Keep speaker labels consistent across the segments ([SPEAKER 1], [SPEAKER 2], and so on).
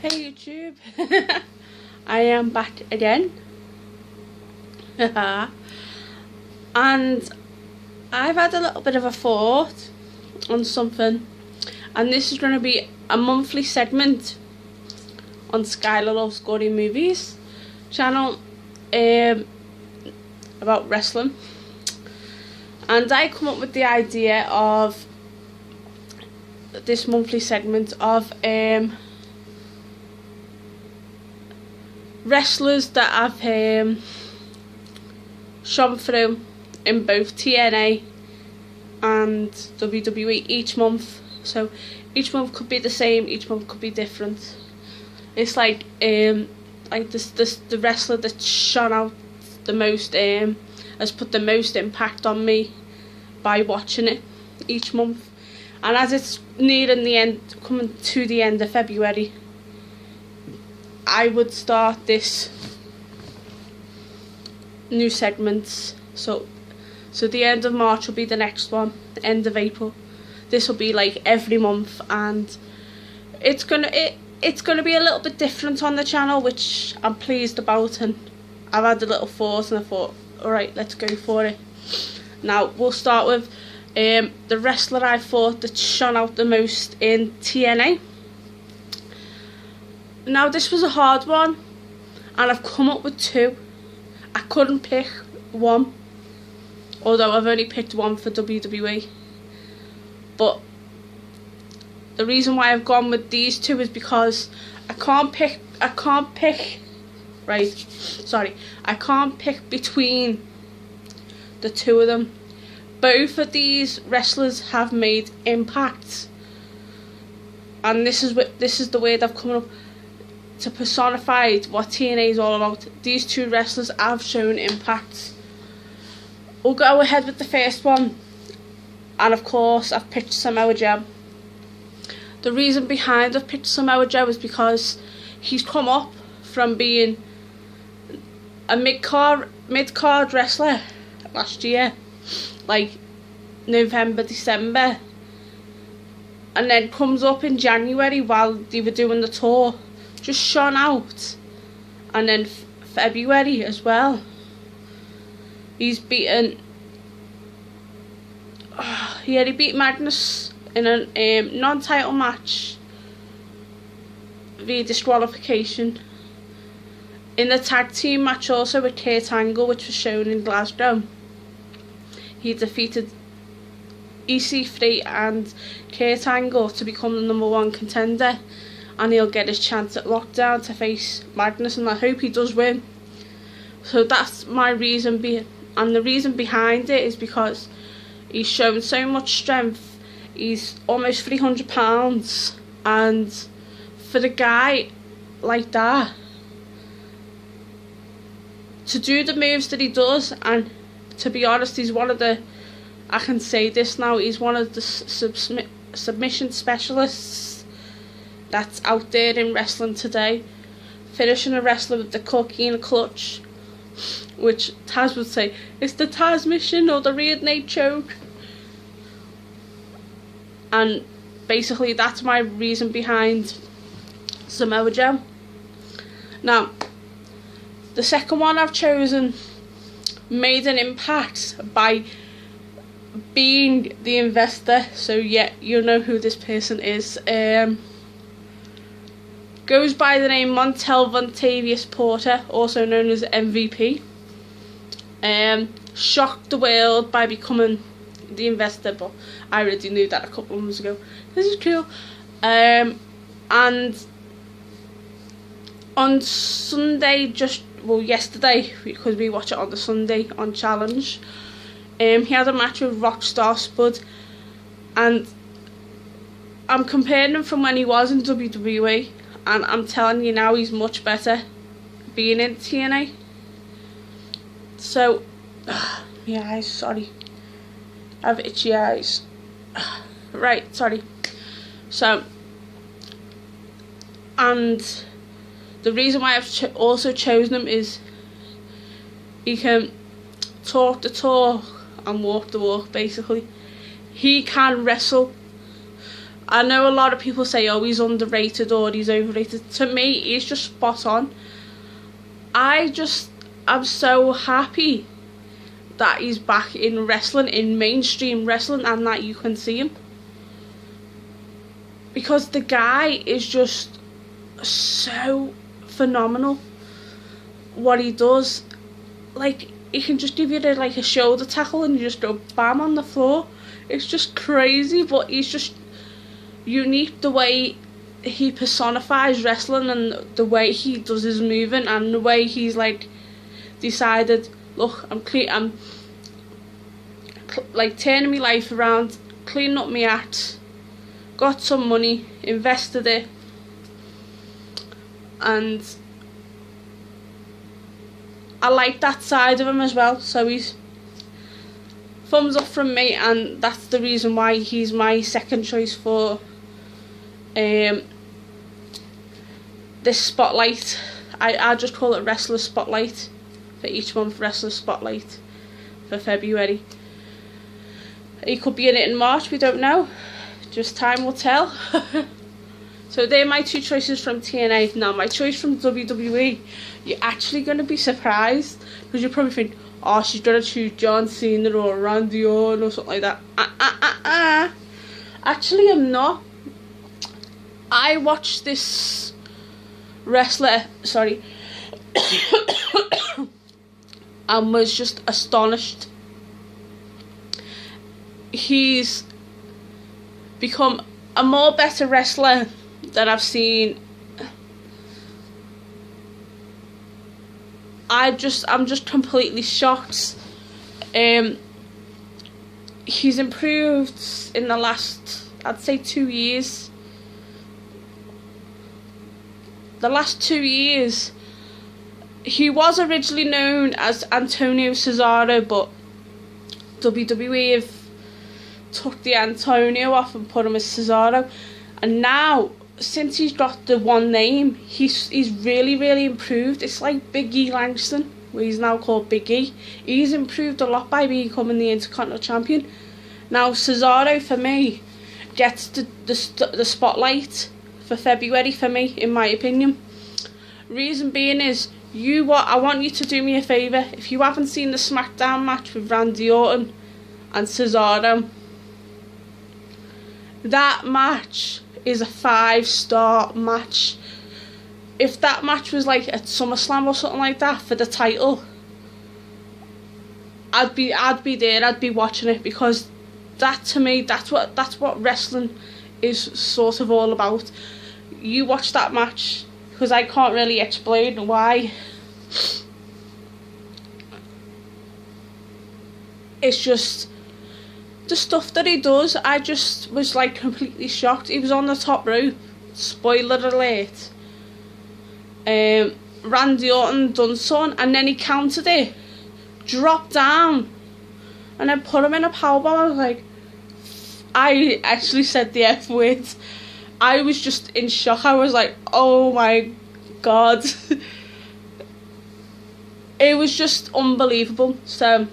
[SPEAKER 1] Hey YouTube, I am back again, and I've had a little bit of a thought on something, and this is going to be a monthly segment on Skylar Loves Gory Movies channel about wrestling, and I come up with the idea of this monthly segment of wrestlers that I've shone through in both TNA and WWE each month. So each month could be the same, each month could be different. It's like the wrestler that shone out the most, has put the most impact on me by watching it each month. And as it's nearing the end, coming to the end of February, I would start this new segments. So the end of March will be the next one, the end of April. This will be like every month, and it's gonna be a little bit different on the channel, which I'm pleased about. And I've had a little thought, and I thought, all right, let's go for it. Now we'll start with the wrestler I thought that shone out the most in TNA. Now this was a hard one, and I've come up with two. I couldn't pick one, although I've only picked one for WWE. But the reason why I've gone with these two is because I can't pick between the two of them. Both of these wrestlers have made impacts, and this is the way they've come up to personify what TNA is all about. These two wrestlers have shown impact. We'll go ahead with the first one, and of course I've picked Samoa Joe. The reason behind I've picked Samoa Joe is because he's come up from being a mid-card wrestler last year, like November, December, and then comes up in January while they were doing the tour, just shone out. And then February as well, he's beaten he beat Magnus in a non-title match via disqualification. In the tag team match also with Kurt Angle, which was shown in Glasgow, he defeated EC3 and Kurt Angle to become the #1 contender, and he'll get his chance at Lockdown to face Magnus, and I hope he does win. So that's my reason and the reason behind it is because he's shown so much strength. He's almost 300 pounds, and for the guy like that to do the moves that he does, and to be honest, he's one of the, I can say this now, he's one of the submission specialists that's out there in wrestling today, finishing a wrestler with the cocaine clutch, which Taz would say it's the Taz mission or the rear naked choke. And basically that's my reason behind Samoa Joe. Now the second one I've chosen made an impact by being the investor, so yeah, you know who this person is. Goes by the name Montel Vontavious Porter, also known as MVP. Shocked the world by becoming the investor, but I already knew that a couple of months ago. This is cool. And on Sunday, yesterday, because we watch it on the Sunday on Challenge, he had a match with Rockstar Spud, and I'm comparing him from when he was in WWE, and I'm telling you now, he's much better being in TNA. So, my eyes, sorry. I have itchy eyes. Right, sorry. So, and the reason why I've also chosen him is he can talk the talk and walk the walk, basically. He can wrestle, I know a lot of people say, oh, he's underrated or he's overrated. To me, he's just spot on. I'm so happy that he's back in wrestling, in mainstream wrestling, and that you can see him. Because the guy is just so phenomenal. What he does, like, he can just give you like a shoulder tackle and you just go bam on the floor. It's just crazy, but he's just unique, the way he personifies wrestling and the way he does his moving and the way he's like decided, look, I'm like turning my life around, cleaning up my act, got some money, invested it, and I like that side of him as well. So he's thumbs up from me, and that's the reason why he's my second choice for this spotlight. I just call it Wrestler Spotlight for each month. Wrestler Spotlight for February. He could be in it in March, we don't know, just time will tell. So they're my two choices from TNA. Now my choice from WWE, you're actually going to be surprised, because you probably think, oh, she's going to choose John Cena or Randy Orton or something like that. Actually, I'm not. I watched this wrestler, and was just astonished. He's become a more better wrestler than I've seen. I'm just completely shocked. He's improved in the last, I'd say, 2 years. The last 2 years, he was originally known as Antonio Cesaro, but WWE have took the Antonio off and put him as Cesaro, and now since he's got the one name, he's really improved. It's like Big E Langston, where he's now called Big E. He's improved a lot by becoming the Intercontinental Champion. Now Cesaro, for me, gets the spotlight for February for me, in my opinion. Reason being is, I want you to do me a favour. If you haven't seen the SmackDown match with Randy Orton and Cesaro, that match is a 5-star match. If that match was like at SummerSlam or something like that for the title, I'd be there, I'd be watching it, because that, to me, that's what wrestling is sort of all about. You watch that match, because I can't really explain why. It's just the stuff that he does. I just was like completely shocked. He was on the top rope, spoiler alert, Randy Orton done something, and then he countered it, dropped down, and then put him in a powerbomb. I was like, I actually said the F words. I was just in shock. I was like, oh my god. It was just unbelievable. So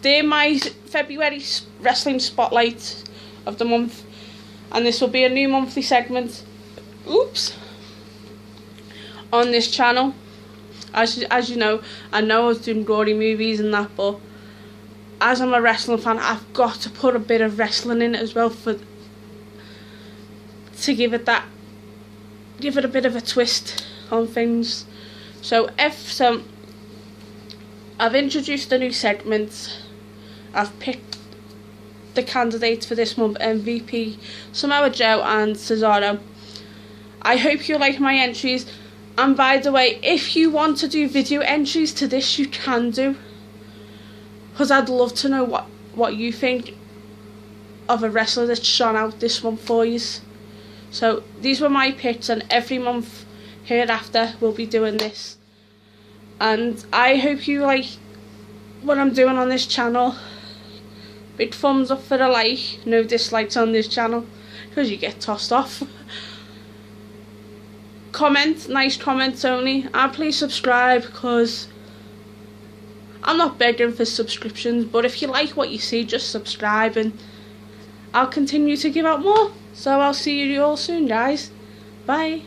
[SPEAKER 1] they're my February wrestling spotlight of the month, and this will be a new monthly segment, on this channel. As you know, I know I was doing gory movies and that, but as I'm a wrestling fan, I've got to put a bit of wrestling in it as well, to give it a bit of a twist on things. So I've introduced a new segment. I've picked the candidates for this month: MVP, Samoa Joe and Cesaro. I hope you like my entries, and by the way, if you want to do video entries to this, you can do, because I'd love to know what you think of a wrestler that's shone out this month for you. So these were my picks, and every month hereafter we'll be doing this. And I hope you like what I'm doing on this channel. Big thumbs up for the like, no dislikes on this channel, because you get tossed off. Comment, nice comments only, and please subscribe, because I'm not begging for subscriptions, but if you like what you see, just subscribe and I'll continue to give out more. So I'll see you all soon, guys. Bye.